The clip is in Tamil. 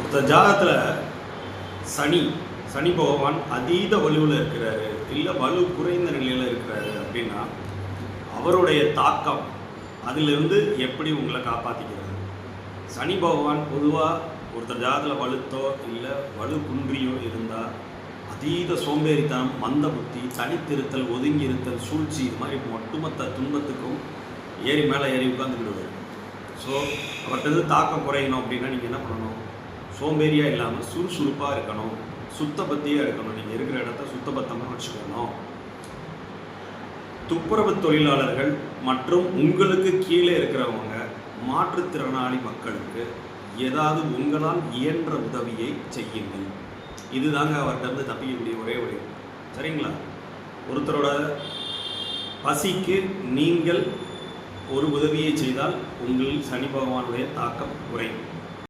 ஒருத்தர் ஜாதகத்தில் சனி சனி பகவான் அதீத வலுவில் இருக்கிறாரு, இல்லை வலு குறைந்த நிலையில் இருக்கிறாரு அப்படின்னா அவருடைய தாக்கம் அதிலிருந்து எப்படி உங்களை காப்பாற்றிக்கிறது? சனி பகவான் பொதுவாக ஒருத்தர் ஜாதகத்தில் வலுத்தோ இல்லை வலு குன்றியோ இருந்தால் அதீத சோம்பேறித்தனம், மந்த புத்தி, தனித்திருத்தல், ஒதுங்கி இருத்தல், சூழ்ச்சி, இது மாதிரி ஒட்டுமொத்த துன்பத்துக்கும் ஏறி மேலே ஏறி உட்காந்துக்கிடுவார். ஸோ அவர்கிட்ட தாக்கம் குறையணும் அப்படின்னா நீங்கள் என்ன பண்ணணும்? சோம்பேறியாக இல்லாமல் சுறுசுறுப்பாக இருக்கணும், சுத்தபத்தியாக இருக்கணும். நீங்கள் இருக்கிற இடத்த சுத்தபத்தமாக வச்சுக்கணும். துப்புரவு தொழிலாளர்கள் மற்றும் உங்களுக்கு கீழே இருக்கிறவங்க மாற்றுத்திறனாளி மக்களுக்கு ஏதாவது உங்களால் இயன்ற உதவியை செய்யுங்கள். இதுதாங்க அவர்கிட்ட தப்பிக்கக்கூடிய ஒரே வழி. சரிங்களா? ஒருத்தரோட பசிக்கு நீங்கள் ஒரு உதவியை செய்தால் உங்கள் சனி பகவானுடைய தாக்கம் குறையும்.